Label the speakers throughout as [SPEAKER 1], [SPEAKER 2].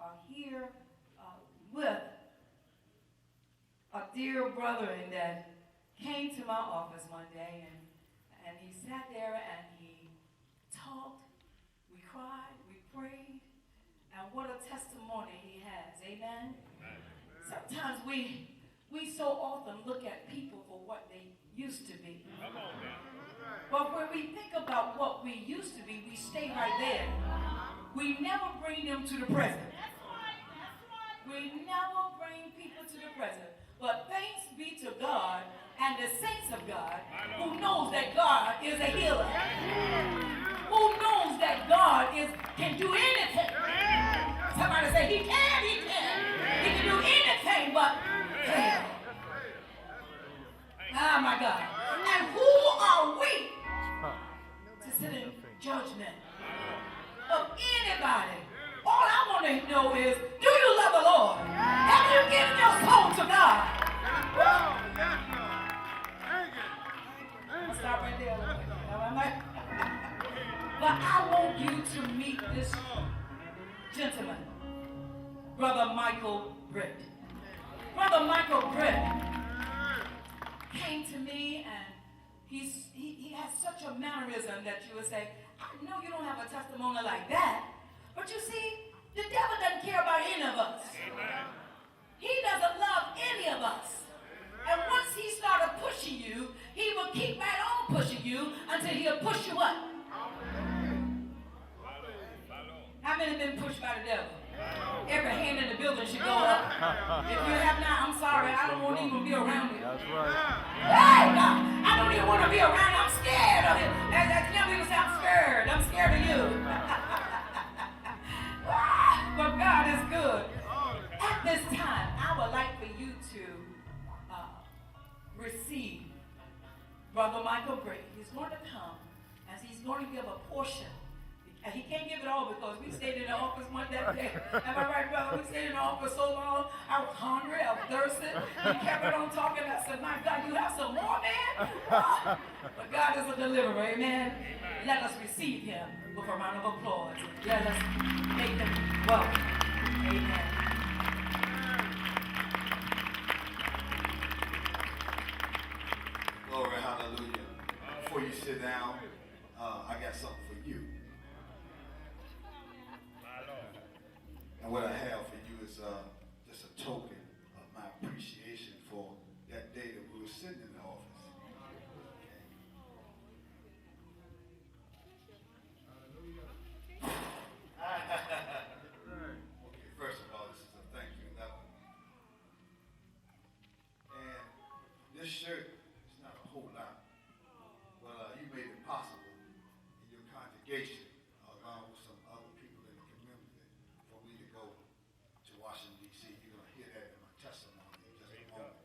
[SPEAKER 1] are here with a dear brother that came to my office one day, and he sat there and he talked. We cried, we prayed, and what a testimony he has. Amen. Sometimes we so often look at people for what they used to be. But when we think about what we used to be, we stay right there. We never bring them to the present. We never bring people to the present. But thanks be to God and the saints of God who knows that God is a healer. Who knows that God can do anything. Somebody say, he can. He can do anything but fail. Oh my God. And who are we to sit in judgment of anybody? All I want to know is, do you love the Lord? Have you given your soul to God? I'll stop right there. But I want you to meet this gentleman, Brother Michael Britt. Brother Michael Britt came to me, and he has such a mannerism that you would say, I know you don't have a testimony like that, but you see, the devil doesn't care about any of us. He doesn't love any of us. And once he started pushing you, he will keep right on pushing you until he'll push you up. How many have been pushed by the devil? Every hand in the building should go up. If you have not, I'm sorry. I don't want to even be around you. That's right. Hey, God, I don't even want to be around you. I'm scared of it. As young people say, I'm scared. I'm scared of you. But God is good. At this time, I would like for you to receive Brother Michael Britt. He's going to come as he's going to give a portion. And he can't give it all because we stayed in the office one that day. Am I right, brother? We stayed in the office so long. I was hungry. I was thirsty. He kept it on talking. I said, my God, you have some more, man? But God is a deliverer, amen? Let us receive him with a round of applause. Let us make him welcome. Amen.
[SPEAKER 2] Glory, hallelujah. Before you sit down, I got something for you. And what I have for you is just a token of my appreciation for that day that we were sitting in the office. Okay, first of all, this is a thank you letter. And this shirt is not a whole lot, but you made it possible in your congregation, along with some other people in the community, for me to go to Washington, D.C. You're going to hear that in my testimony in just a moment.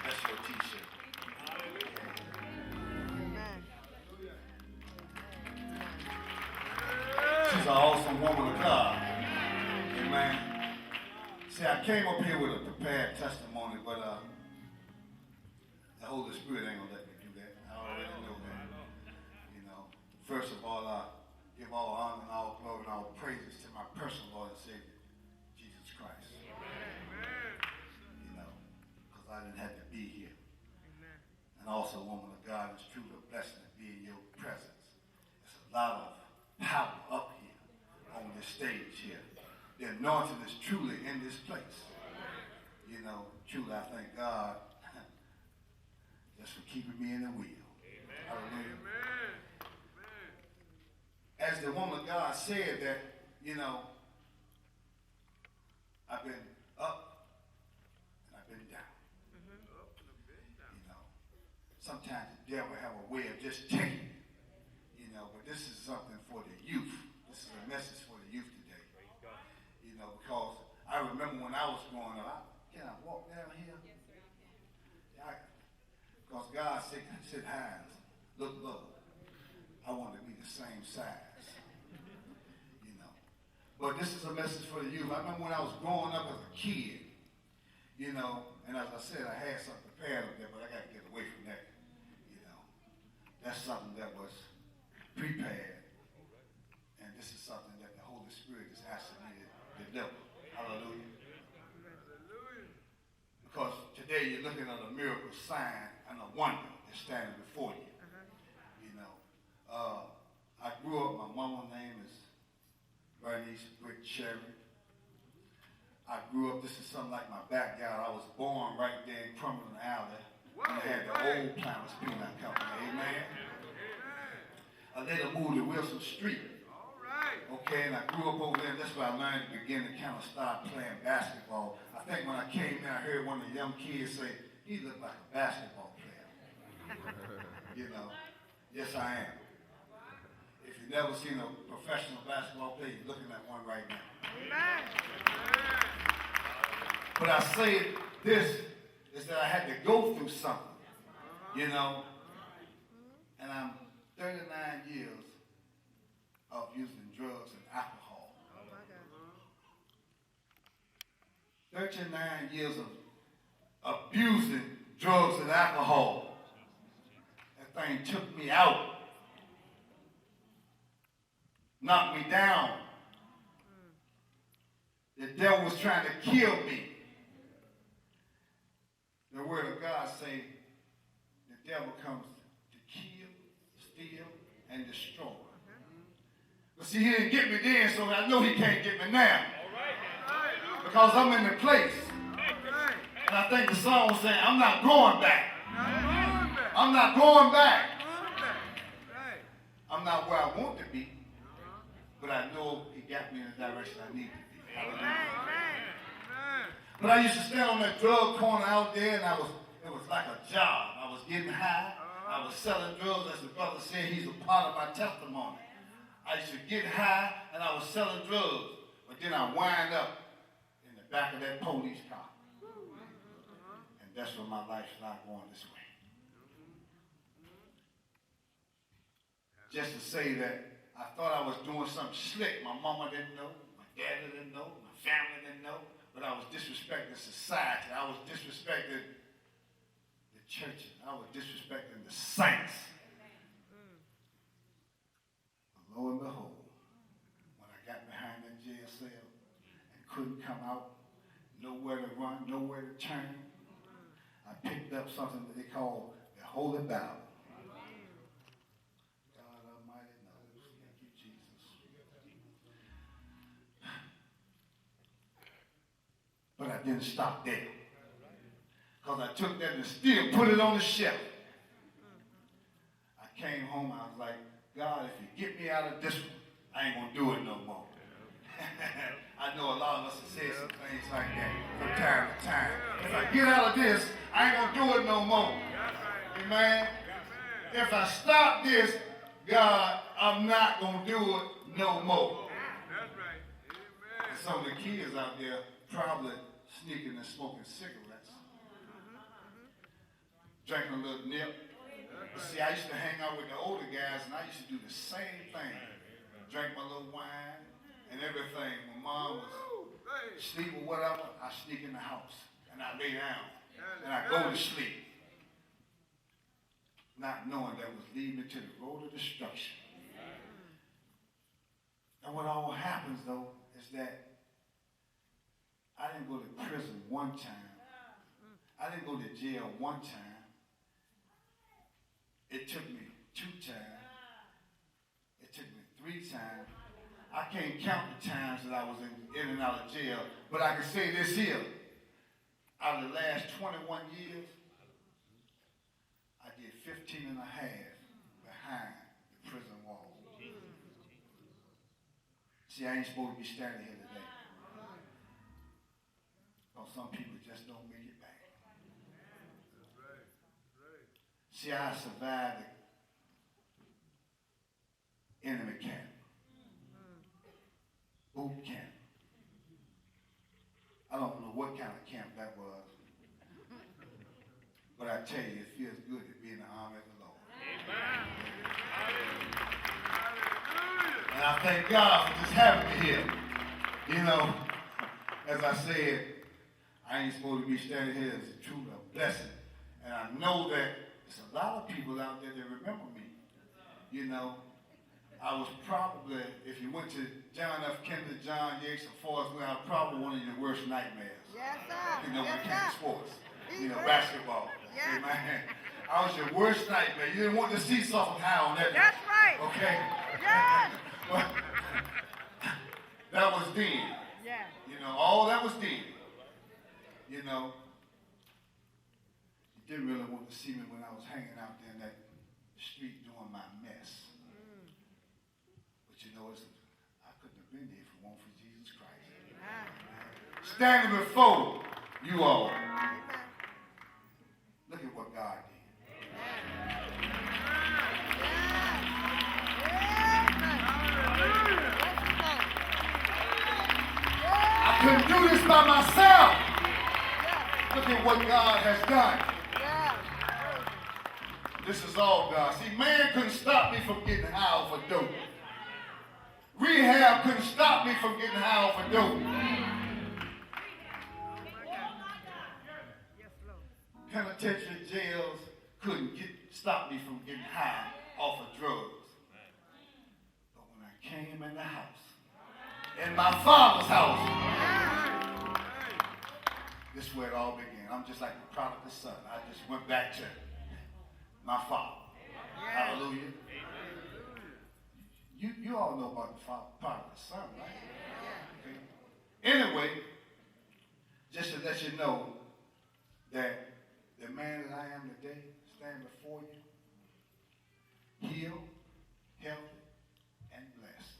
[SPEAKER 2] That's your t-shirt. She's an awesome woman of God. Amen. See, I came up here with a prepared testimony, but the Holy Spirit ain't gonna let me do that. I already know that. You know, first of all, I give all honor and all glory and all praises to my personal Lord and Savior, Jesus Christ. You know, because I didn't have to be here. And also, woman of God, it's truly a blessing to be in your presence. There's a lot of power up here on this stage here. The anointing is truly in this place. You know, truly I thank God just for keeping me in the wheel. Hallelujah. As the woman of God said that, you know, I've been up and I've been down. You know, sometimes the devil have a way of just taking, you know, but this is something for the youth. This is a message for the youth today. You know, because I remember when I was growing up, can I walk down here? Yes, sir. Because God said, Hines, look, I want to be the same size. You know. But this is a message for the youth. I remember when I was growing up as a kid, you know, and as I said, I had something prepared up there, but I got to get away from that. You know, that's something that was prepared. And this is something that the Holy Spirit is asking me to deliver. Hallelujah. Because today you're looking at a miracle sign and a wonder that's standing before you. You know, I grew up, my mama's name is Bernice Britt Cherry. I grew up, this is something like my backyard. I was born right there in Cumberland Alley. And I had the old Planters Peanut Company, amen. I later moved to Wilson Street. Okay, and I grew up over there. That's where I learned to begin to kind of start playing basketball. I think when I came in, I heard one of the young kids say, he looked like a basketball player. You know, yes I am. If you've never seen a professional basketball player, you're looking at one right now. But I say this is that I had to go through something, you know, and I'm 39 years of using drugs and alcohol. 39 years of abusing drugs and alcohol. That thing took me out, knocked me down. The devil was trying to kill me. The word of God say the devil comes to kill, steal, and destroy. But see, he didn't get me then, so I know he can't get me now. Because I'm in the place. And I think the song was saying, I'm not going back. I'm not going back. I'm not where I want to be, but I know he got me in the direction I need to be. Hallelujah. But I used to stand on that drug corner out there, and it was like a job. I was getting high. I was selling drugs, as the brother said. He's a part of my testimony. I used to get high, and I was selling drugs. But then I wind up in the back of that police car. And that's when my life started going this way. Just to say that I thought I was doing something slick. My mama didn't know. My daddy didn't know. My family didn't know. But I was disrespecting society. I was disrespecting the churches. I was disrespecting the saints. But lo and behold, when I got behind that jail cell and couldn't come out, nowhere to run, nowhere to turn, I picked up something that they call the Holy Bible. God Almighty knows. Thank you, Jesus. But I didn't stop there. Because I took that and still put it on the shelf. I came home, I was like, God, if you get me out of this one, I ain't going to do it no more. I know a lot of us have said some things like that from time to time. If I get out of this, I ain't going to do it no more. Amen? If I stop this, God, I'm not going to do it no more. And some of the kids out there probably sneaking and smoking cigarettes, drinking a little nip. But see, I used to hang out with the older guys, and I used to do the same thing. Drink my little wine and everything. When mom was asleep or whatever, I sneak in the house, and I lay down, and I go to sleep, not knowing that was leading me to the road of destruction. And what all happens, though, is that I didn't go to prison one time. I didn't go to jail one time. It took me 2 times. It took me 3 times. I can't count the times that I was in and out of jail, but I can say this here. Out of the last 21 years, I did 15 and a half behind the prison wall. See, I ain't supposed to be standing here today. Because some people just don't make it back. See, I survived the enemy camp, boot camp. I don't know what kind of camp that was, but I tell you, it feels good to be in the army of the Lord. Amen. And I thank God for just having me here. You know, as I said, I ain't supposed to be standing here. It's truly a blessing. And I know that there's a lot of people out there that remember me. You know, I was probably, if you went to John F. Kennedy, John Yates, or Forrest Gump, I was probably one of your worst nightmares.
[SPEAKER 3] Yes, sir.
[SPEAKER 2] You know, when
[SPEAKER 3] Yes,
[SPEAKER 2] it came to
[SPEAKER 3] sir.
[SPEAKER 2] sports. You know,
[SPEAKER 3] Yes.
[SPEAKER 2] basketball.
[SPEAKER 3] Yes.
[SPEAKER 2] Amen. I was your worst nightmare. You didn't want to see something high on that.
[SPEAKER 3] That's right.
[SPEAKER 2] Okay?
[SPEAKER 3] Yes.
[SPEAKER 2] But that was then.
[SPEAKER 3] Yeah.
[SPEAKER 2] You know, all that was then. You know, you didn't really want to see me when I was hanging out there in that street doing my mess. But you know, I couldn't have been there if it weren't for Jesus Christ. Standing before you all, look at what God did. I couldn't do this by myself. Look at what God has done. This is all God. See, man couldn't stop me from getting high off of dope. Rehab couldn't stop me from getting high off of dope. Penitentiary jails couldn't stop me from getting high off of drugs. But when I came in the house, in my father's house, this is where it all began. I'm just like the prodigal son. I just went back to my father. Hallelujah. You all know about the prodigal son, right? Okay. Anyway, just to let you know that the man that I am today, stand before you, healed, healthy, and blessed.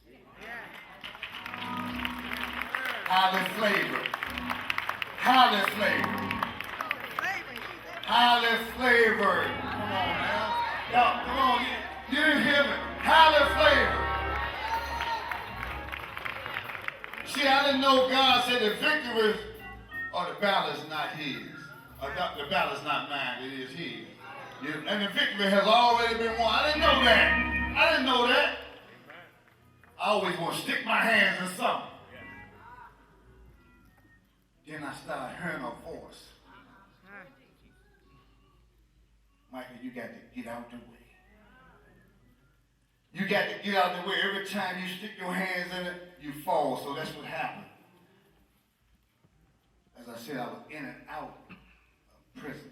[SPEAKER 2] Highly flavored. Highly flavored. Highly flavored. Come on now. Y'all, come on. You didn't hear me. Highly flavored. See, I didn't know God said the victory or the battle is not his. The battle is not mine, it is his. And the victory has already been won. I didn't know that. I didn't know that. I always want to stick my hands in something. Then I started hearing a voice. Michael, you got to get out the way. You got to get out the way. Every time you stick your hands in it, you fall. So that's what happened. As I said, I was in and out of prison.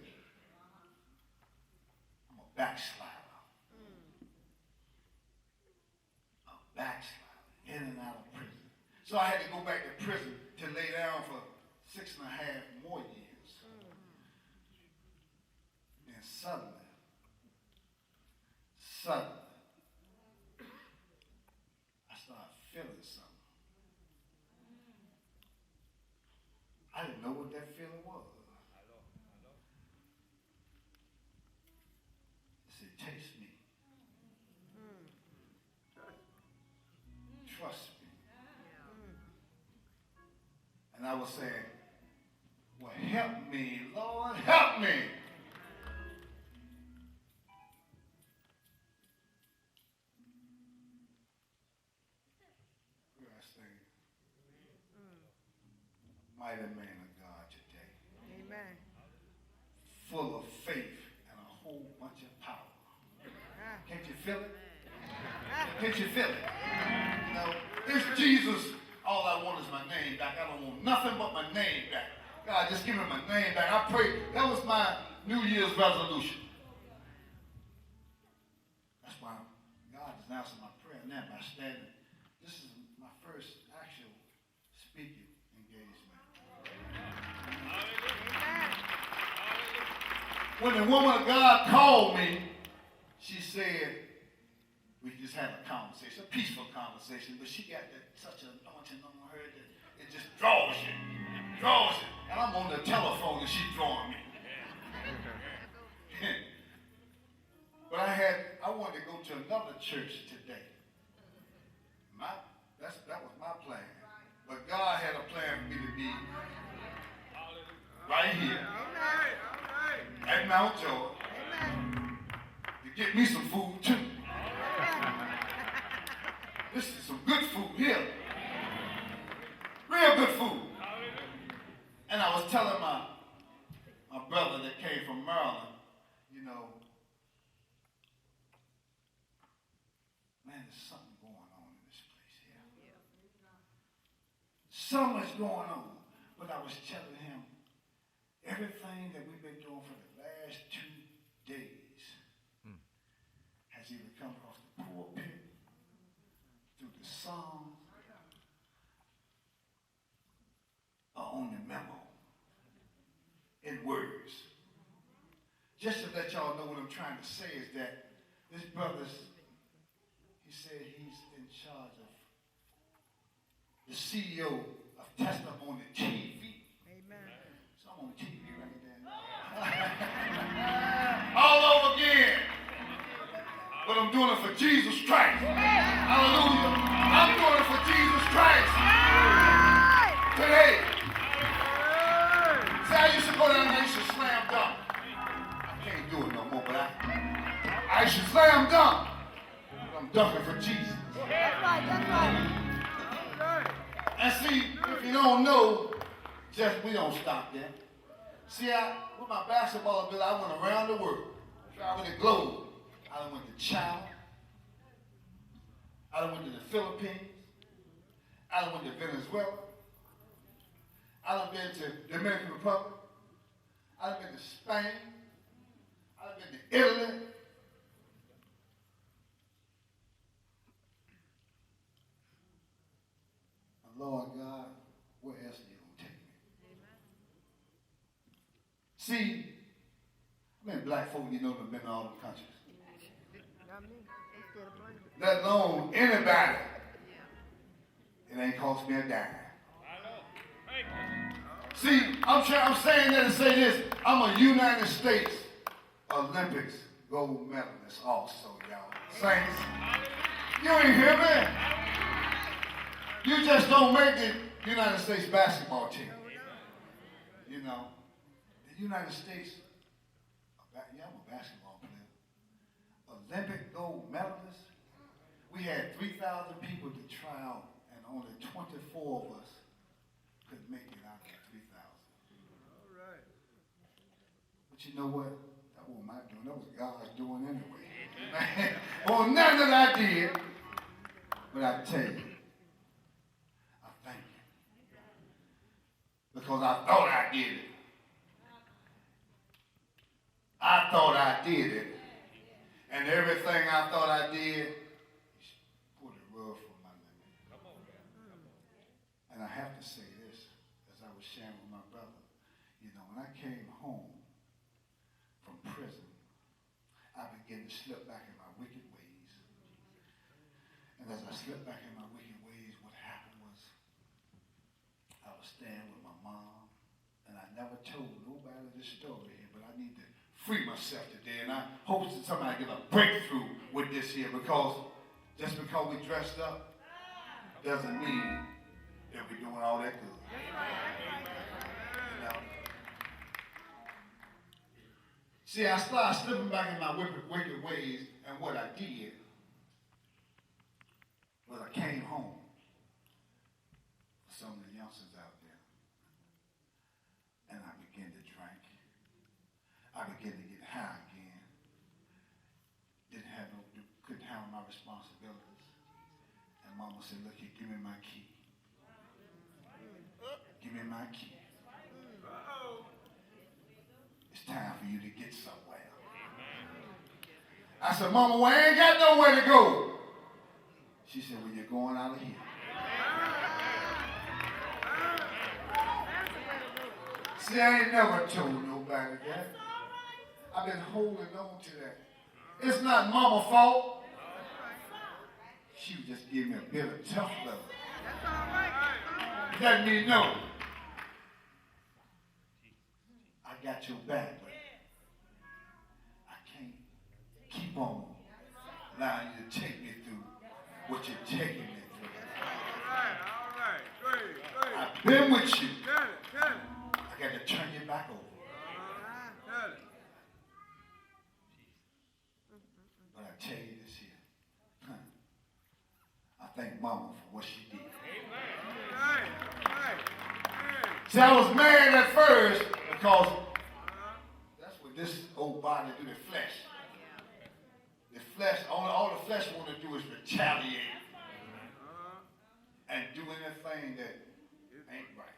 [SPEAKER 2] I'm a backslider. A backslider. In and out of prison. So I had to go back to prison to lay down for 6.5 more years. Then suddenly, I started feeling something. I didn't know what that feeling was. I said, taste me. Trust me. And I was saying, well, help me, Lord, help me. Where I stay. Mighty man of God today.
[SPEAKER 3] Amen.
[SPEAKER 2] Full of faith and a whole bunch of power. Can't you feel it? Can't you feel it? You know, it's Jesus. All I want is my name back. I don't want nothing but my name back. God, just give me my name back. I pray. That was my New Year's resolution. That's why God is answering my prayer now by standing. This is my first actual speaking engagement. When the woman of God called me, she said, we just had a conversation, a peaceful conversation, but she got such an anointing on her that it just draws you. And I'm on the telephone and she's drawing me. But I wanted to go to another church today. That was my plan. But God had a plan for me to be right here at Mount George to get me some food too. This is some good food here. real good food. And I was telling my brother that came from Maryland, you know, man, there's something going on in this place here. So much going on. But I was telling him, everything that we've been doing for the last 2 days has either come across the pulpit, through the song, or on the memo, in words. Just to let y'all know what I'm trying to say is that this brother's, he said he's in charge of the CEO of Testimony TV. Amen. So I'm on TV right there. All over again. But I'm doing it for Jesus Christ. Hallelujah. I'm doing it for Jesus Christ. Today. See, I used to go down there, I used to slam dunk. I can't do it no more, but I used to slam dunk. But I'm dunking for Jesus. That's right. And see, if you don't know, we don't stop there. See, with my basketball ability, I went around the world, traveled the globe. I went to China. I went to the Philippines. I went to Venezuela. I've been to Dominican Republic. I've been to Spain. I've been to Italy. And Lord God, where else are you going to take me? See, I mean, black folk, you know, have been in all the countries. Let alone anybody. It ain't cost me a dime. See, I'm saying that to say this. I'm a United States Olympics gold medalist also, y'all. Saints, you ain't hear me? You just don't make the United States basketball team. You know, the United States, yeah, I'm a basketball player. Olympic gold medalist. We had 3,000 people to try out, and only 24 of us could make it out of 3,000. All right. But you know what? That wasn't my doing. That was God's doing anyway. Well, none that I did. But I tell you, I thank you. Because I thought I did it. I thought I did it. And everything I thought I did, pulled the rug from my leg. And I have to say this, as I was sharing with my brother, you know, when I came home from prison, I began to slip back in my wicked ways. And as I slipped back in my wicked ways, what happened was I was staying with my mom, and I never told nobody this story here, but I need to free myself today, and I hope that somebody get a breakthrough with this here, because just because we dressed up doesn't mean that we're doing all that good. You know? See, I started slipping back in my wicked ways, and what I did was I came home for some of the youngsters out there, and I began to drink. I began to get high again. Couldn't handle my responsibilities. And Mama said, look here, give me my key. Give me my key. It's time for you to get somewhere. I said, Mama, well, I ain't got nowhere to go. She said, well, you're going out of here. See, I ain't never told nobody that. I've been holding on to that. It's not Mama's fault. She just gave me a bit of tough love. Let me know I got your back, but I can't keep on allowing you to take me through what you're taking me through. All right. I've been with you. I got to turn you back over. But I tell you this here, I thank Mama for what she did. See, I was mad at first because that's what this old body do, the flesh. The flesh, all the flesh want to do is retaliate and do anything that ain't right.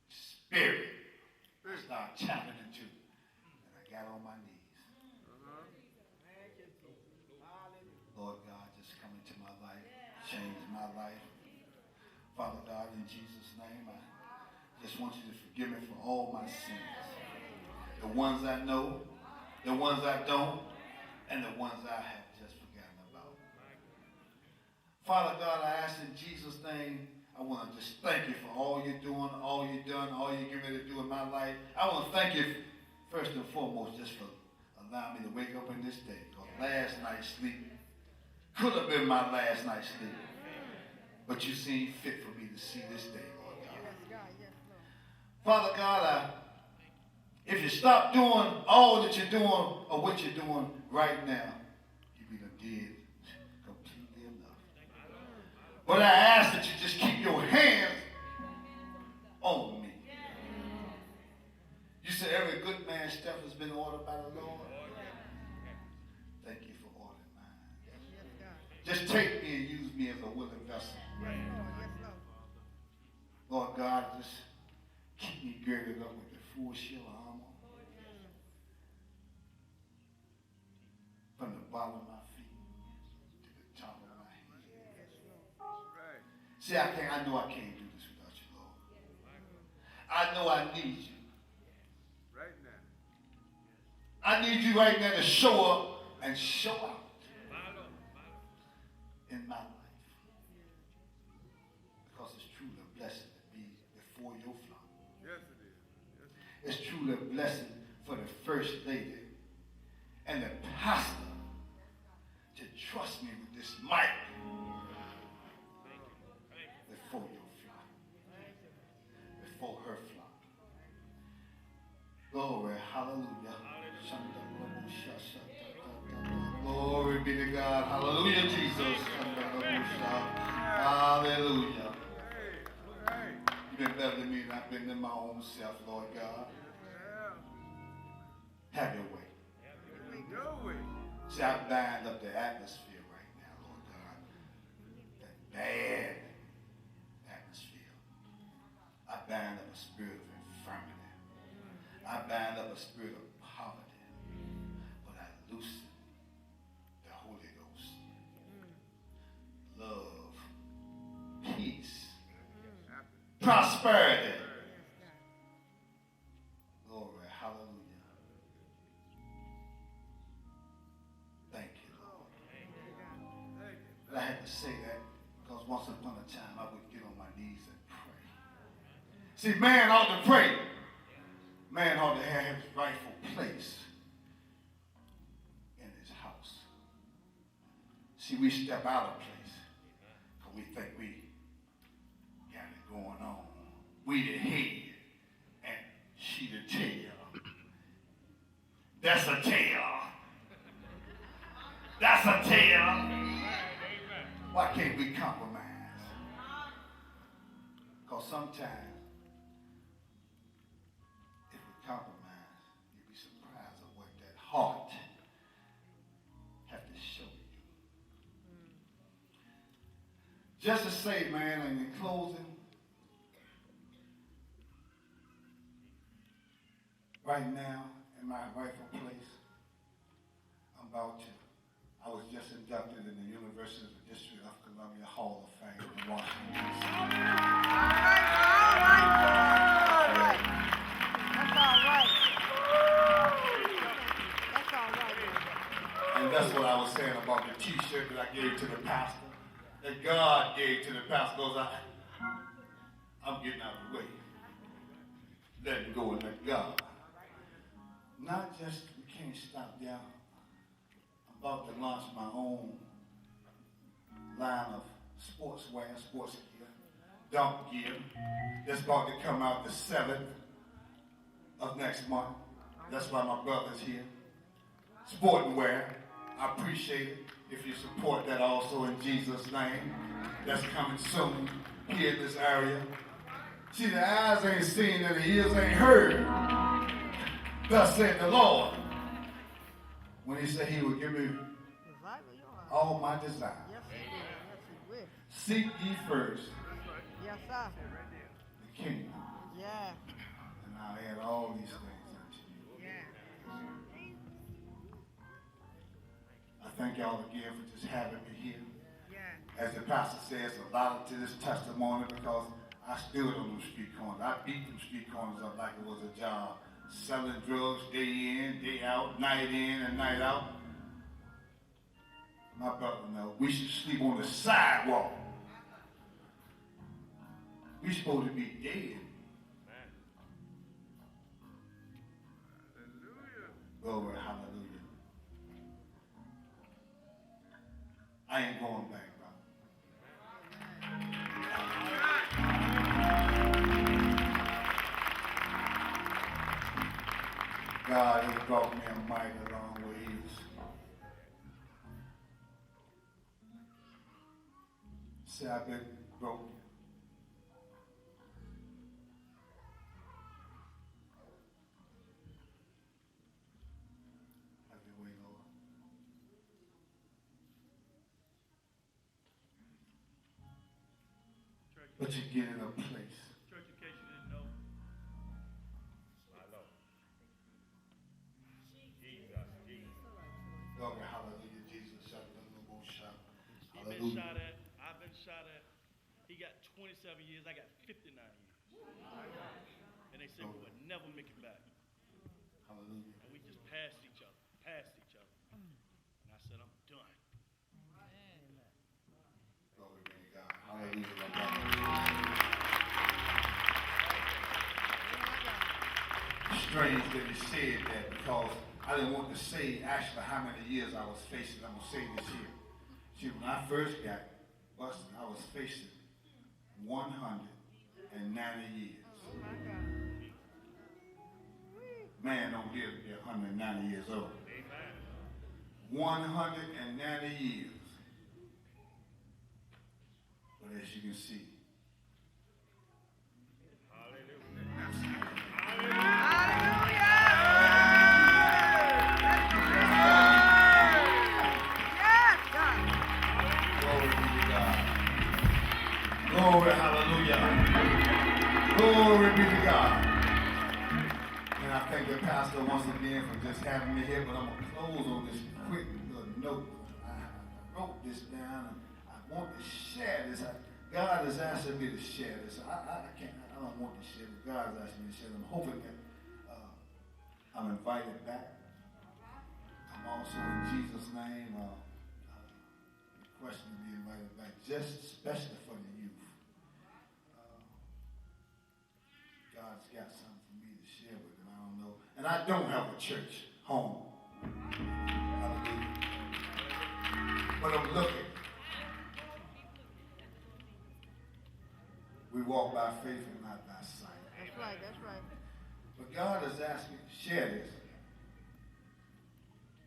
[SPEAKER 2] Spirit, I started challenging too. And I got on my knees. Lord God, just come into my life, change my life. Father God, in Jesus' name, I just want you to forgive me for all my sins. The ones I know, the ones I don't, and the ones I have just forgotten about. Father God, I ask in Jesus' name, I want to just thank you for all you're doing, all you've done, all you're getting ready to do in my life. I want to thank you first and foremost just for allowing me to wake up in this day. Because last night's sleep could have been my last night's sleep. But you seem fit for me to see this day, Lord God. Father God, if you stop doing all that you're doing or what you're doing right now, you'd be done completely enough. But I ask that you just keep your hands on me. You said every good man's step has been ordered by the Lord. Thank you for ordering mine. Just take me and use me as a willing vessel. Lord God, just keep me girded up with the full shield of armor. From the bottom of my feet to the top of my head. See, I know I can't do this without you, Lord. I know I need you. Right now. I need you right now to show up and show out in my life. Because it's truly a blessing to be before your flock. Yes, it is. Yes. It's truly a blessing for the first lady and the pastor to trust me with this mic before your flock, before her flock. Glory, hallelujah. Glory be to God. Hallelujah, Jesus. Hallelujah. You've been better than me than I've been in my own self, Lord God. Have your way. See, I bind up the atmosphere right now, Lord God. That bad atmosphere. I bind up a spirit of infirmity. I bind up a spirit of poverty. But I loosen the Holy Ghost. Love, peace, prosperity. Glory, hallelujah. Thank you, Lord. But I had to say that because once upon a time I would get on my knees and pray. See, man ought to pray. Man ought to have his rightful place in his house. See, we step out of place because we think we got it going on. We the head and she the tail. That's a tail. That's a tail. Why can't we compromise? Because sometimes if we compromise, you'd be surprised at what that heart have to show you. Just to say, man, and in closing, right now, in my rightful place, I was just inducted in the University of the District of Columbia Hall of Fame in Washington, D.C. And that's what I was saying about the t-shirt that I gave to the pastor, that God gave to the pastor. Goes, I'm getting out of the way. Let go and let God. Not just, we can't stop there. I'm about to launch my own line of sportswear, sports gear, dunk gear. That's about to come out the 7th of next month. That's why my brother's here. Sporting wear. I appreciate it. if you support that also in Jesus' name. That's coming soon here in this area. See, the eyes ain't seen and the ears ain't heard. Thus said the Lord. When he said he would give me all my desires.
[SPEAKER 3] Yes, he will. Yes, he will.
[SPEAKER 2] Seek ye first
[SPEAKER 3] Yes, sir.
[SPEAKER 2] the kingdom.
[SPEAKER 3] Yeah.
[SPEAKER 2] And I'll add all these things unto you.
[SPEAKER 3] Yeah.
[SPEAKER 2] I thank y'all again for just having me here.
[SPEAKER 3] Yeah.
[SPEAKER 2] As the pastor says, a lot to this testimony because I stood on them street corners. I beat them street corners up like it was a job. Selling drugs day in, day out, night in and night out. My brother knows we should sleep on the sidewalk. We're supposed to be dead. Glory, hallelujah. I ain't going back, brother. God has brought me a mighty long ways. See, I've been broken. Have your way, Lord. But you get in a place.
[SPEAKER 4] Church, in case you didn't know. I know. Jesus.
[SPEAKER 2] Glory, hallelujah, Jesus. Hallelujah.
[SPEAKER 4] He been shot at. I've been shot at. He got 27 years. I got 59 years. And they said we would never make it back.
[SPEAKER 2] Hallelujah.
[SPEAKER 4] And we just passed each other. And I said, I'm done.
[SPEAKER 2] Glory be to God. Hallelujah. My brother. Strange that he said that because I didn't want to say actually how many years I was facing. I'm going to say this here. See, when I first got busted, I was facing 190 years.
[SPEAKER 3] Oh, my God.
[SPEAKER 2] Man don't live to be 190 years old.
[SPEAKER 4] Amen.
[SPEAKER 2] 190 years. But as you can see, glory be to God. Glory, hallelujah. Glory be to God. And I thank the pastor once again for just having me here, but I'm going to close on this quick little note. I wrote this down and I want to share this. God is asking me to share this. I can't, I don't want to share it. God is asking me to share it. I'm hoping that I'm invited back. I'm also in Jesus' name requesting to be invited back, just especially for the youth. God's got something for me to share with them. I don't know. And I don't have a church home. Hallelujah. But I'm looking. We walk by faith and not by sight.
[SPEAKER 3] That's right, that's right.
[SPEAKER 2] But God has asked me to share this.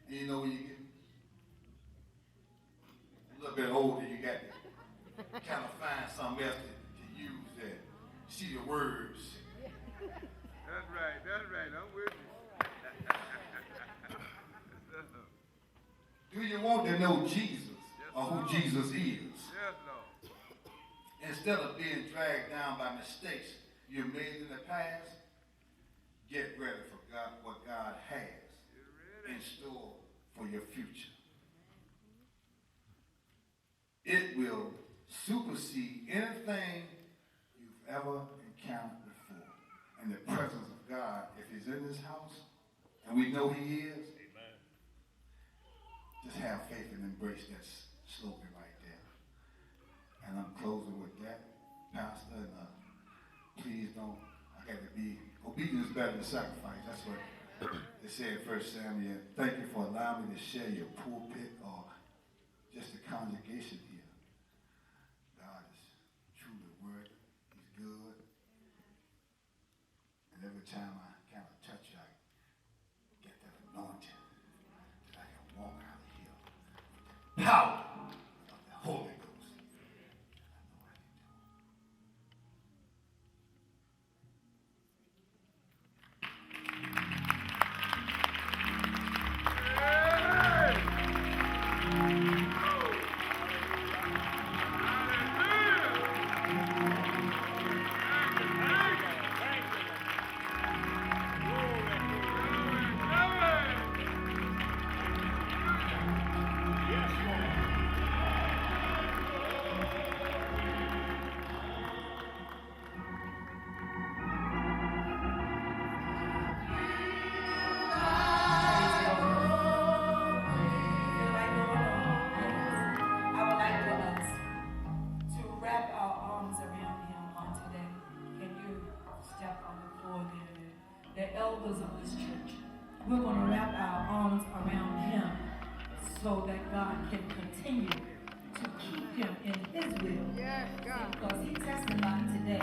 [SPEAKER 2] And you know, when you get a little bit older, you got to kind of find something else to use that. See the words.
[SPEAKER 5] That's right, I'm with you.
[SPEAKER 2] Do you want to know Jesus or who Jesus is?
[SPEAKER 5] Yes, Lord.
[SPEAKER 2] Instead of being dragged down by mistakes you made in the past, get ready for God, what God has in store for your future. It will supersede anything you've ever encountered before. And the presence of God, if he's in this house, and we know he is,
[SPEAKER 4] Amen.
[SPEAKER 2] just have faith and embrace that slogan right there. And I'm closing with that, Pastor, and please don't, I got to be, obedience is better than sacrifice. That's what they say in 1 Samuel. Thank you for allowing me to share your pulpit or just the congregation here. God is truly worthy. He's good. And every time I kind of touch you, I get that anointing that I can walk out of here with the power
[SPEAKER 1] elders of this church. We're going to wrap our arms around him so that God can continue to keep him in his will.
[SPEAKER 3] Yes, God.
[SPEAKER 1] Because he testified today.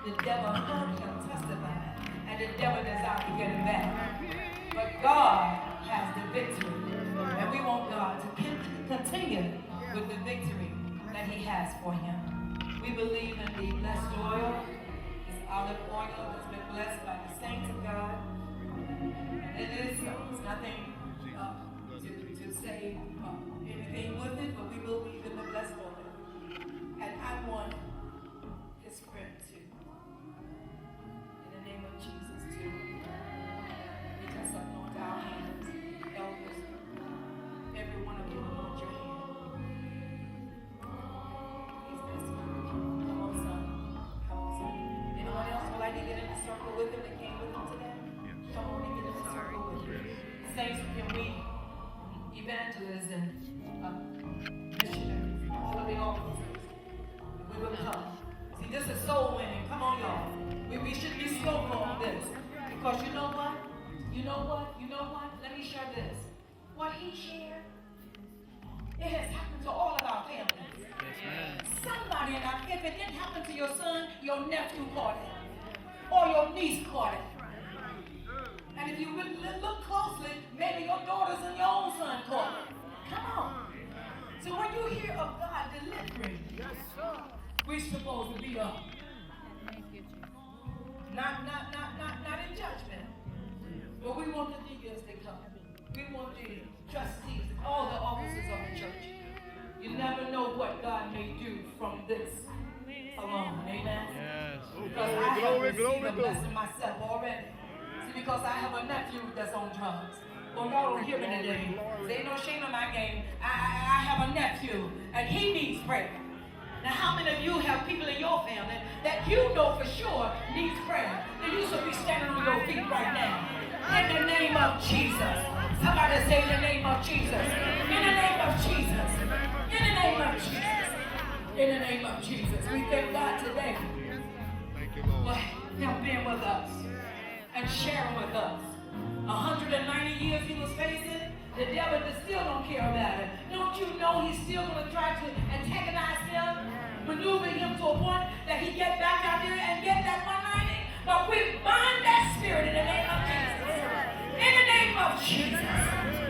[SPEAKER 1] The devil heard him testify, and the devil desired to get him back. But God has the victory, and we want God to continue with the victory that he has for him. We believe in the blessed oil, this olive oil that's been blessed by the saints of God. And it is so. It's nothing to say anything with it, but we believe in the blessed oil. And I want his friend to, in the name of Jesus, to let us anoint our hands, elders, every one of you anoint your hand. Please, Pastor. Come on, son. Come on, son. Anyone else would like to get in the circle with him that came with him today? Come on and get in the circle with him. Saints, can we, evangelists and missionaries, all of the officers, we will come. See, this is soul winning. Come on, y'all. We should be slow on this. Because you know what? You know what? You know what? Let me share this. What he shared, it has happened to all of our families. Somebody in our, if it didn't happen to your son, your nephew caught it. Or your niece caught it. And if you really look closely, maybe your daughters and your own son caught it. Come on. So when you hear of God delivering, we're supposed to be up. Not in judgment. But we want the deacons to come. We want the trustees, all the officers of the church. You never know what God may do from this alone. Amen?
[SPEAKER 4] Yes.
[SPEAKER 1] Because I have received a blessing myself already. See, because I have a nephew that's on drugs. Well, y'all don't hear me today. There ain't no shame in my game. I have a nephew, and he needs prayer. Now, how many of you have people in your family that you know for sure needs prayer? Then you should be standing on your feet right now. In the name of Jesus. Somebody say in the name of Jesus. In the name of Jesus. In the name of Jesus. In the name of Jesus. We thank God today for him being with us and sharing with us. 190 years he was facing, the devil still don't care about it. Don't you know he's still going to try to antagonize him, maneuver him to a point that he get back out there and get that 190? But we bind that spirit in the name of Jesus. In the name of Jesus.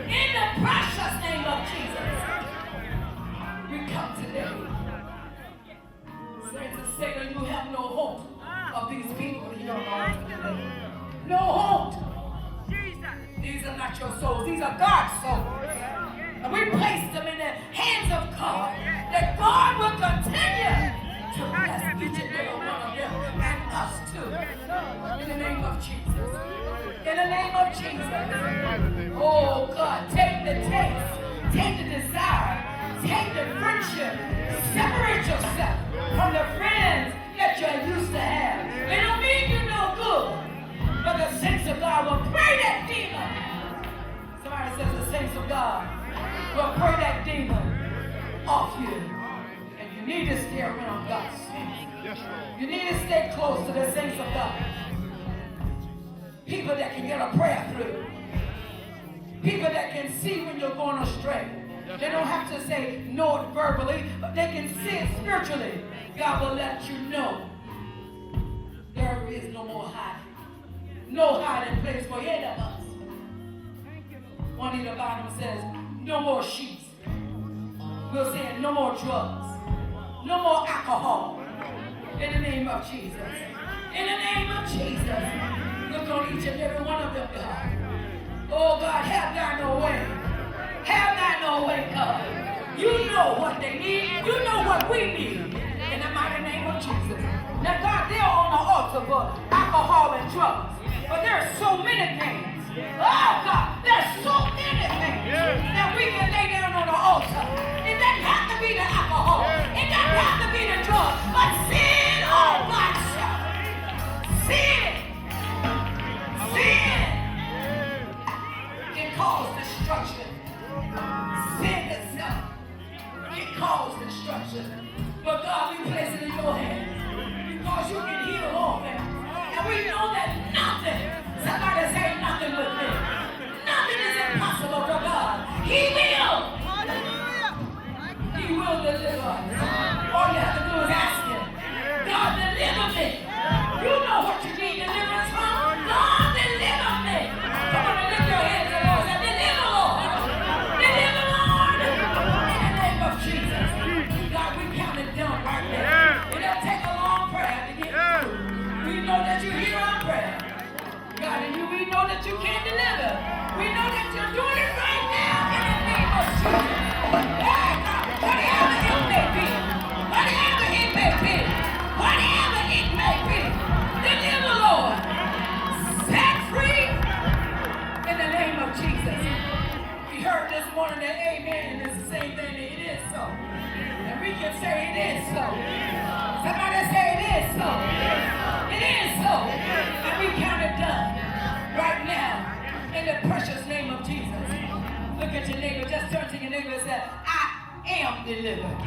[SPEAKER 1] In the precious name of Jesus. We come today. Saints of Satan, you have no hope of these people in your lives today. No hope. These are not your souls. These are God's souls. And we place them in the hands of God. That God will continue to bless each and every one of them. And us too. In the name of Jesus. In the name of Jesus. Oh God, take the taste. Take the desire. Take the friendship. Separate yourself from the friends that you're used to have. They don't mean you no good. But the saints of God will pray that demon. Somebody says the saints of God will pray that demon off you. And you need to stay around God's saints. Yes, Lord. You need to stay close to the saints of God. People that can get a prayer through. People that can see when you're going astray. They don't have to say no it verbally, but they can see it spiritually. God will let you know there is no more hiding. No hiding place for any of us. Juanita Bynum says, no more sheets. We're saying no more drugs. No more alcohol. In the name of Jesus. In the name of Jesus. Look on each and every one of them, God. Oh God, have thine no way. Have thine no way, God. You know what they need. You know what we need. In the mighty name of Jesus. Now God, they're on the altar for alcohol and drugs. But there are so many things. Oh God, there's so many things that we can lay down on the altar. It doesn't have to be the alcohol. It doesn't have to be the drug. But sin all by itself. Sin. Sin can cause destruction. Sin itself can cause destruction. But God, we place it in your hands. Because you can heal all that. And we know that nothing, somebody say so. It is so. And we count it done right now in the precious name of Jesus. Look at your neighbor. Just turn to your neighbor and say, I am delivered.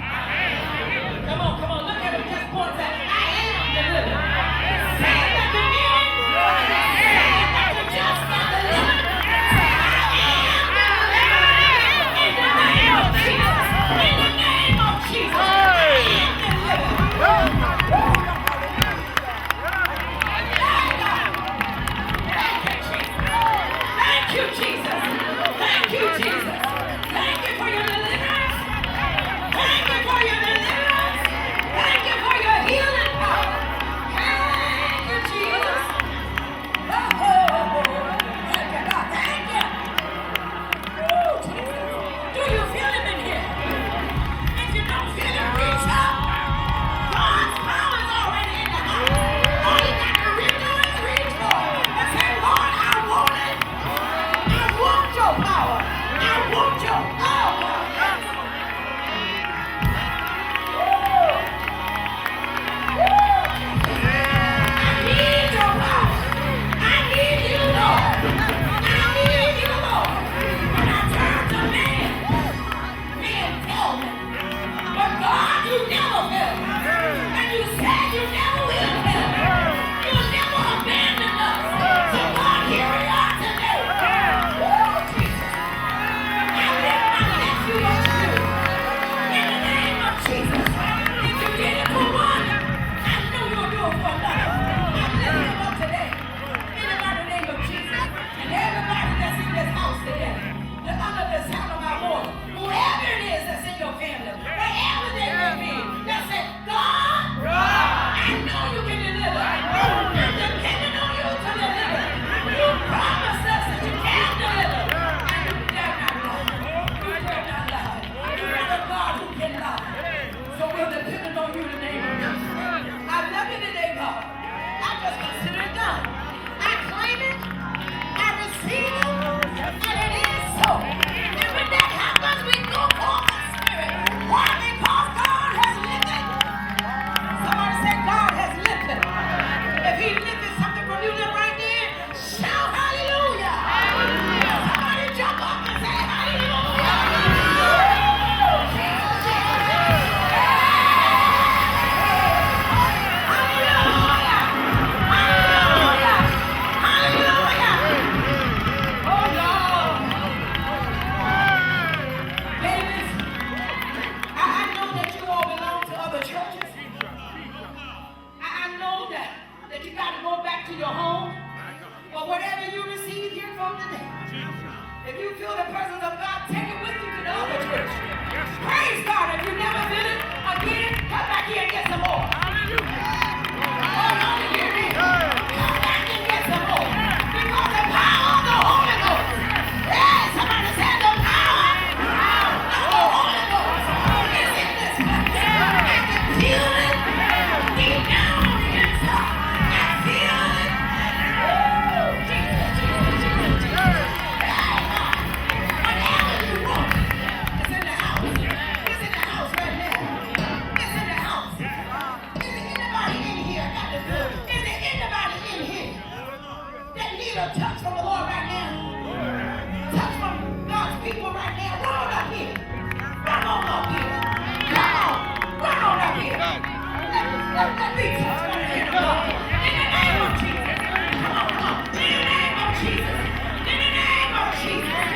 [SPEAKER 1] Come on, come on. Look at him. Just point and say, I am delivered. Say it like you mean it. Say it like you just got delivered. Say, I am delivered. In the name of Jesus. In the name of Jesus. I am delivered. Thank you, Jesus. Thank you, Jesus. Thank you for your deliverance. Thank you for your deliverance. Thank you for your healing power. Thank you, Jesus. Oh, thank you, God. Thank you. Woo, Jesus. Do you feel him in here? If you don't feel him, reach up. God's power is already in the house. All you got to do is reach for it and say, Lord, I want it. I want your power. I want your power. I need your power. I need you, Lord. I need you, Lord. When I turn to men tell me, but God, you never fail me. And you said you never will fail me. You never abandon us. So God, here we are today. Woo, Jesus. I lift my nephew up to you. In the name of Jesus. If you did it for one, I know you'll do it for another. I lift him up today. In the mighty name of Jesus. And everybody that's in this house today, that's under the sound of my voice, whoever it is that's in your family, wherever they may be, that say, God, I know you can deliver. I'm depending on you to deliver. You promised us that you can deliver. And you dare not lie. You dare not lie. You're not a God who can lie. So we're depending on you today. I love you today, God. I just consider it done. I claim it. I receive it. And it is so. And when that happens, we go forth in spirit. Why? Because God has lifted. Somebody say God has lifted. If he lifted something from you right there, shout hallelujah. Somebody jump up and say hallelujah. Jesus, Jesus. Hallelujah. Hallelujah. Hallelujah. Oh Lord. Ladies, I know that you all belong to other churches. I know that you got to go back to your home. But whatever you receive here from today, if you feel the presence of God, take it with you to the other church. Praise God. If you never feel it again, come back here and get some more. Hold on to hear me. Come back and get some more. Because the power of the Holy Ghost. Hey, somebody said the power of the Holy Ghost is in this place. I can feel it deep down on the inside. I feel it. Oh, Jesus, Jesus, Jesus, Jesus. Hey, God. Whatever you want, it's in the house. It's in the house right now. It's in the house. Is there anybody in here got the good? Is there anybody in here that need a touch from the Lord right now? Touch from God's people right now. Run on up here. Run on up here. Come on. Run on up here. Let me touch right here. In the name of Jesus. Come on, come on. In the name of Jesus. In the name of Jesus.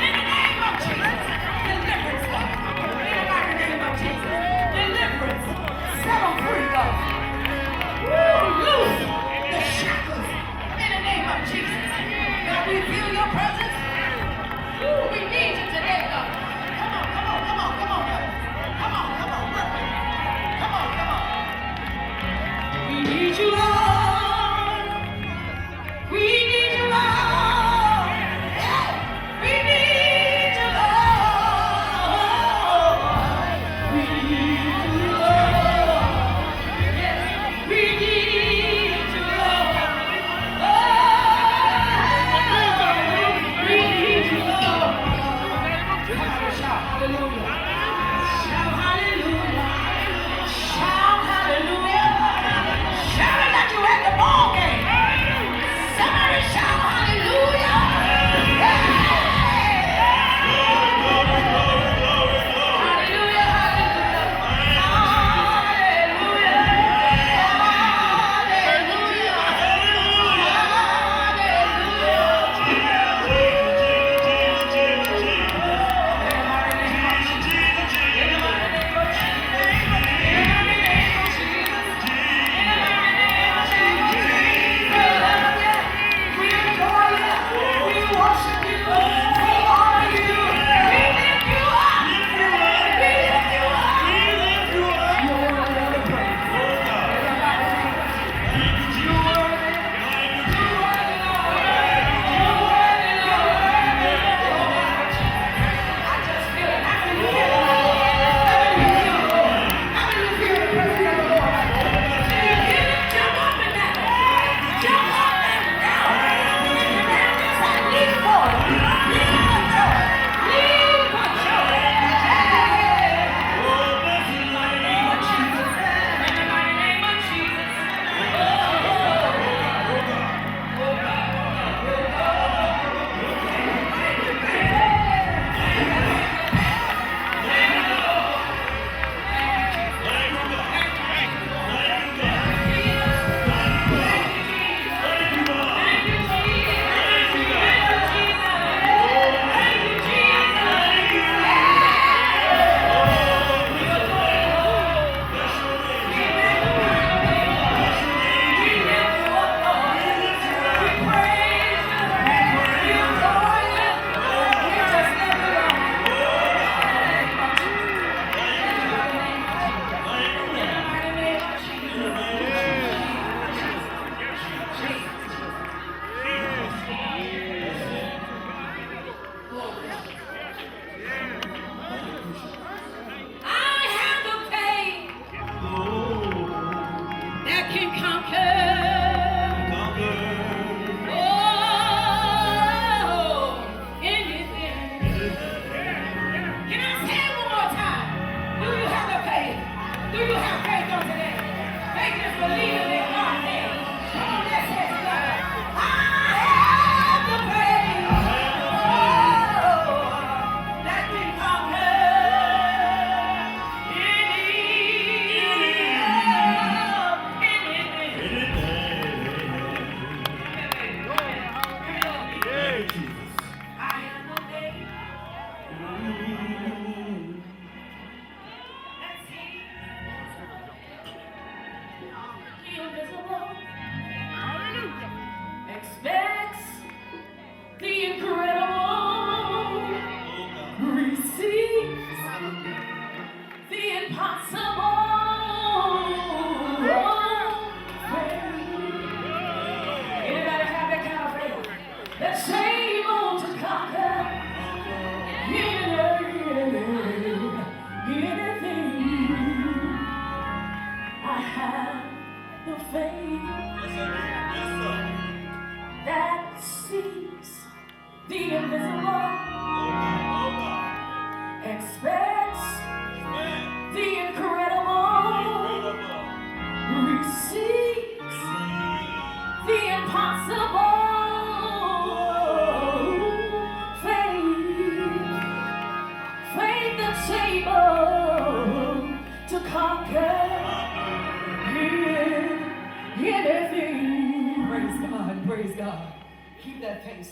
[SPEAKER 1] In the name of Jesus. Deliverance, God. In the mighty name of Jesus. Deliverance. Set them free, God. Woo, loose the shackles. In the name of Jesus. God, we feel your presence. Woo, we need you today, God. Come on, come on, come on, come on, God. Come on, come on, work with me. Come on, come on. We need you, Lord. We need you, Lord. Yeah. We need you, Lord. We need you, Lord. Yes. We need you, Lord. Oh, we need you, Lord. Shout hallelujah. Shout hallelujah. Shout hallelujah.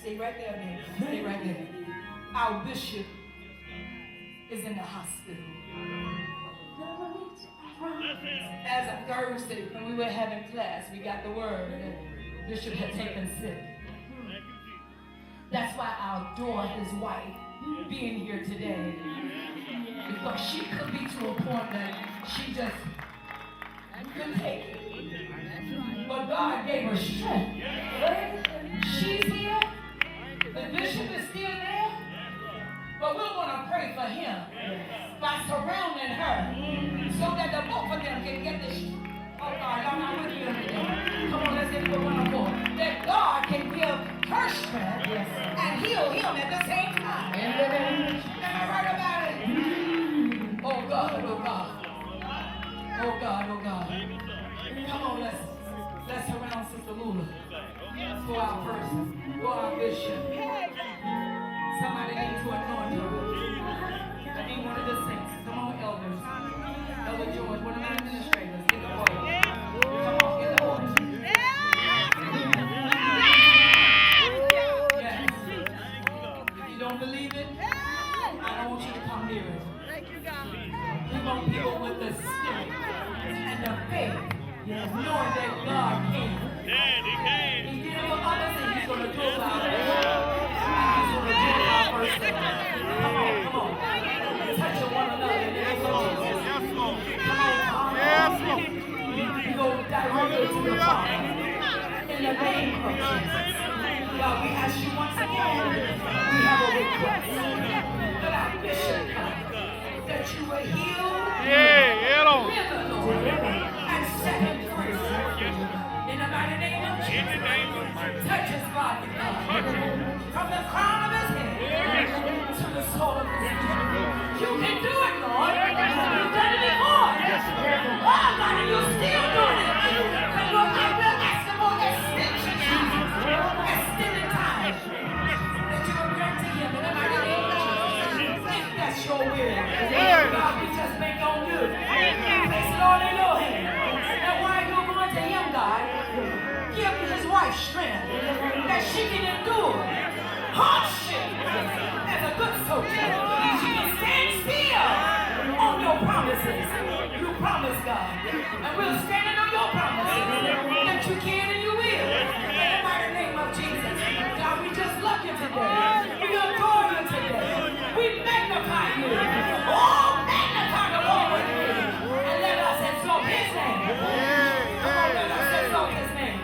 [SPEAKER 1] Stay right there, man. Stay right there. Our bishop is in the hospital. As of Thursday, when we were having class, we got the word that Bishop had taken sick. That's why I adore his wife being here today. Because she could be to a point that she just couldn't take it. But God gave her strength. She's here. The bishop is still there. But we're going to pray for him by surrounding her so that the both of them can get this. Oh God, y'all not with you today. Come on, let's get it one more. That God can give her strength and heal him at the same time. Am I right about it? Oh God, oh God. Oh God, oh God. Come on, let's surround Sister Lula. For our person, for our bishop. Somebody needs to anoint her. I need one of the saints. Come on, elders. Elder George, one of my administrators. Get the oil. Come on, get the oil. Yes. If you don't believe it, I don't want you to come near it. We want people with the spirit and the faith, knowing that God can. He did it for others, and he's going to do it for our person. He's going to do it for our person. Come on, come on. Touch one another in the name of Jesus. Come on, yes, Lord. You go directly to the Father. In the name of Jesus. God, we ask you once again, we have a request. That our bishop come, that you will heal, deliver, Lord, and set him free. In the mighty name of Jesus, touch his body, God. From the crown of his head to the sole of his feet. You can do it, Lord. You've done it before. Oh, God, and you're still doing it. And Lord, I will ask for extension time. Extended time. That you will grant to him in the mighty name of Jesus. If that's your will. God, we just make on you. Place it all in your hand. And while you're going to him, God, give his wife strength that she can endure hardship as a good soldier. She can stand still on your promises. You promise, God, and we're standing on your promises that you can and you will. In the mighty name of Jesus, God, we just love you today. We adore you today. We magnify you. Oh, magnify the Lord with me, and let us exalt his name. Come on, let us exalt his name.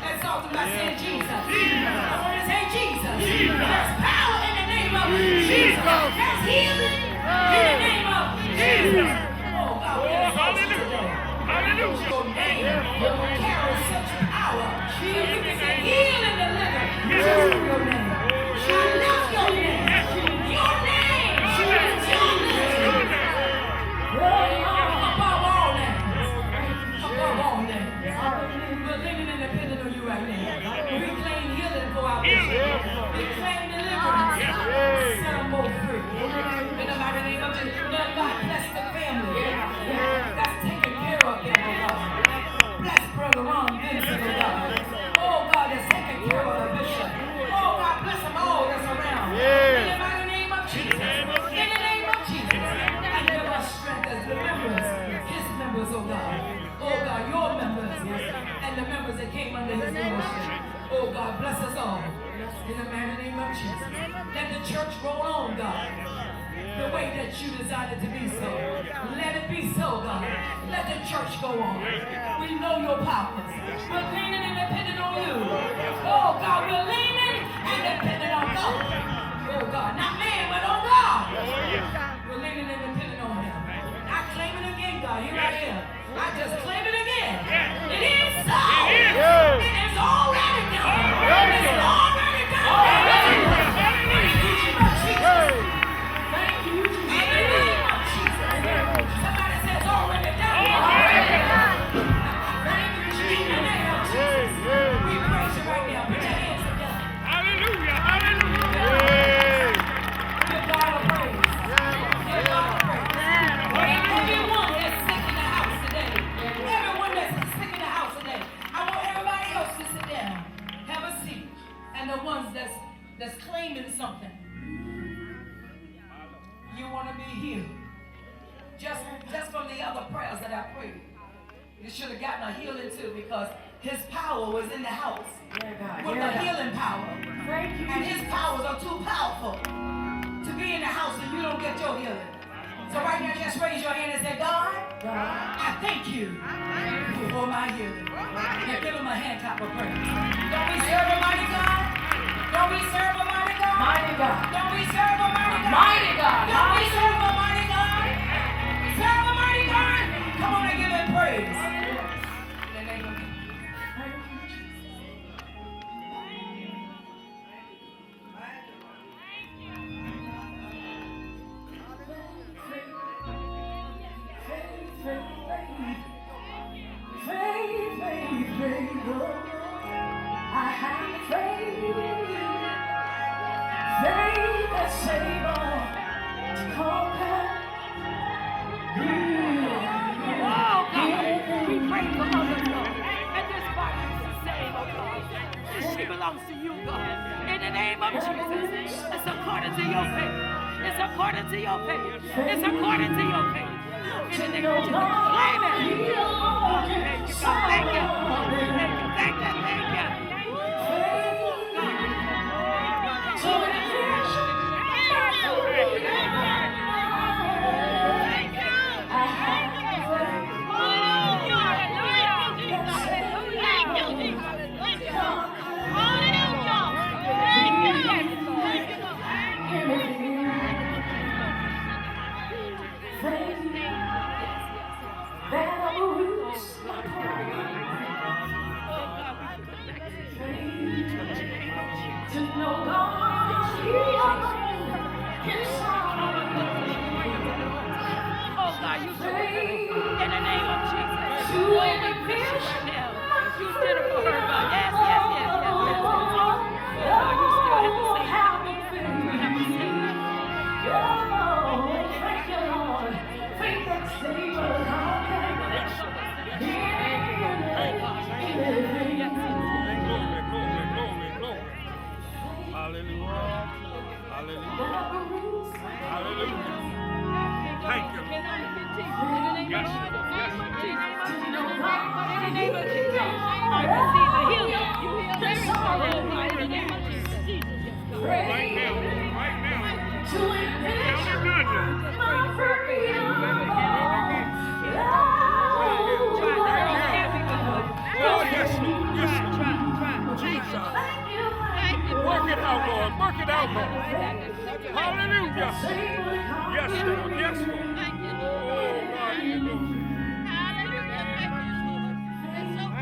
[SPEAKER 1] Exalt him by saying Jesus. I want to say Jesus. There's power in the name of Jesus. There's healing in the name of Jesus. Oh, God, we exalt you today. Hallelujah. Your name will carry such power. You can say heal and deliver. Just your name. I love your name. Your name is your name. Above all names. Above all names. We're living in dependent on you right now. We claim healing for our bishop. We claim deliverance. Set them both free. In the mighty name of Jesus. Let God bless the family. That's taking care of them, oh God. Bless Brother Ron Benson, oh God. Oh God, that's taking care of the bishop. Oh God, bless them all that's around. In the mighty name of Jesus. In the name of Jesus. And give us strength as the members, his members, oh God. Oh God, your members and the members that came under his leadership. Oh God, bless us all. In the mighty name of Jesus. Let the church roll on, God. The way that you designed it to be so. Let it be so, God. Let the church go on. We know your powers. We're leaning and depending on you. Oh, God, we're leaning and depending on God. Oh, God, not man, but on God. We're leaning and depending on him. I claim it again, God. Here I am. I just claim it again. It is so. It is already done. It is already done. That's claiming something. You want to be healed. Just from the other prayers that I prayed. You should have gotten a healing too because his power was in the house. With the healing power. And his powers are too powerful to be in the house and you don't get your healing. So right now just raise your hand and say, God, I thank you for my healing. Now give him a hand clap of praise. Don't we serve a mighty God? Don't we serve a mighty God? Mighty God. Don't we serve a mighty God? Mighty God. Don't we serve a mighty God? Serve a mighty God. Come on and give him praise. In the name of I have faith. Faith that's able to conquer.
[SPEAKER 6] Oh, God, we pray for others, Lord. And this body is saved, oh God. She belongs to you, God. In the name of Jesus. It's according to your faith. It's according to your faith. It's according to your faith. In the name of Jesus. Claim it. Thank you, God. Thank you. Thank you. Thank you. Thank you.
[SPEAKER 5] Work it out, Lord. Work it out, Lord. Hallelujah. Yes, Lord. Yes, Lord. Oh, God. Hallelujah. Thank you, Lord.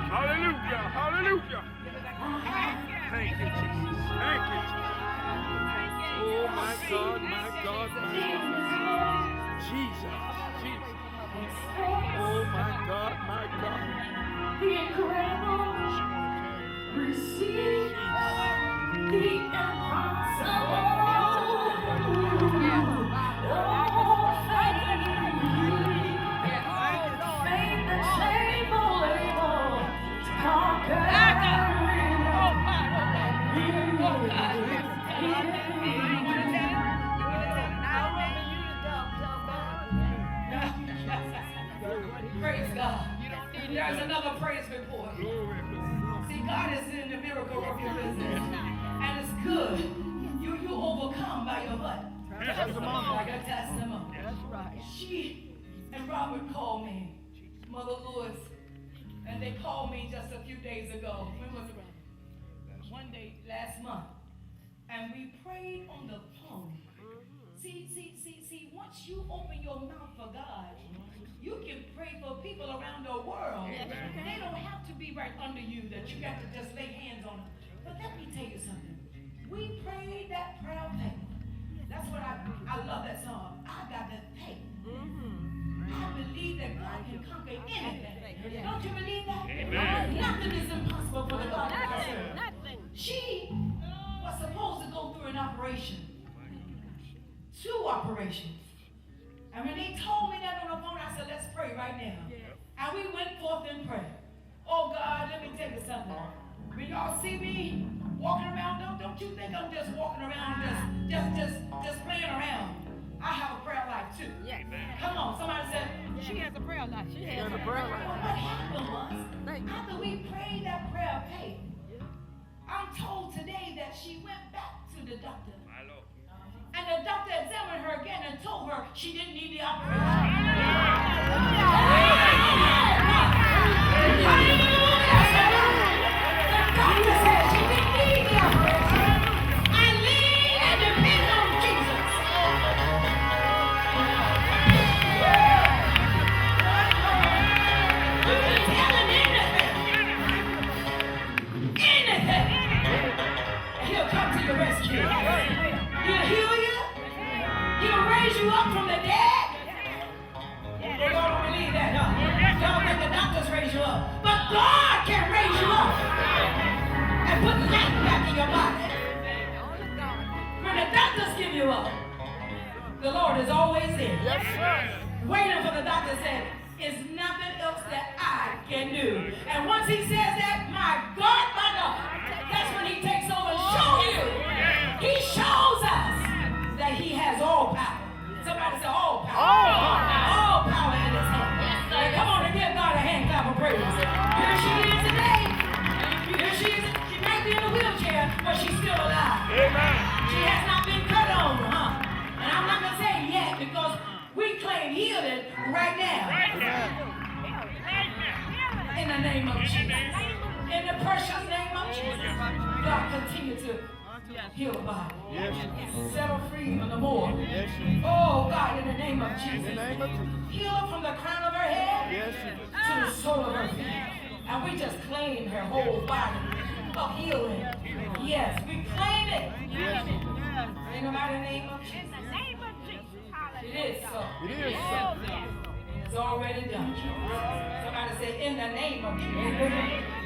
[SPEAKER 5] Hallelujah. Hallelujah. Thank you, Jesus. Thank you, Jesus. Oh, my God, my God, my God. Jesus. Jesus. Oh, my God, my God.
[SPEAKER 6] The incredible. Receive the impossible. Faith that's able to conquer. Praise God. There's another praise report. See, God is in the miracle working business, and it's good. You overcome by your what? Testimony. Like a testimony. That's right. She and Robert called me, Mother Lewis, and they called me just a few days ago. When was it? One day last month, and we prayed on the phone. See. Once you open your mouth for God, you can pray for people around the world. They don't have to be right under you that you got to just lay hands on them. But let me tell you something. We prayed that prayer of faith. That's what I love that song. I got that faith. I believe that God can conquer anything. Don't you believe that? Nothing is impossible for the God that I serve. She was supposed to go through an operation. 2 operations. And when they told me that on the phone, I said, let's pray right now. And we went forth in prayer. Oh God, let me tell you something. When y'all see me walking around, don't you think I'm just walking around just playing around. I have a prayer life too. Yes. Come on, somebody said. She has a prayer life. She has a prayer life. What happened was, after we prayed that prayer of faith, I'm told today that she went back to the doctor. And the doctor examined her again and told her she didn't need the operation. The doctor said she didn't need the operation. I lean and depend on Jesus. You can tell him anything. He'll come to your rescue. He'll heal you. He'll raise you up from the dead. Y'all don't believe that, huh? Y'all think the doctors raise you up. But God can raise you up and put life back in your body. When the doctors give you up, the Lord is always there. Yes, sir. Waiting for the doctor said, "Is nothing else that I can do." And once he says that, my God, that's when he takes over and shows you. He shows us that he has all power. Somebody say all power. All power in his hand. Hey, come on and give God a hand clap of praise. Here she is today. Here she is. She might be in a wheelchair, but she's still alive. Amen. She has not been cut over, huh? And I'm not going to say yet because we claim healing right now. In the name of Jesus. In the precious name of Jesus. God continue to heal the body. Yes. Set her free even the more. Yes. Oh God, in the name of Jesus. Heal her from the crown of her head to the sole of her feet. And we just claim her whole body of healing. Yes, we claim it. Yes. In the mighty name of Jesus. It is so. It is so. It's already done. Somebody say, in the name of Jesus.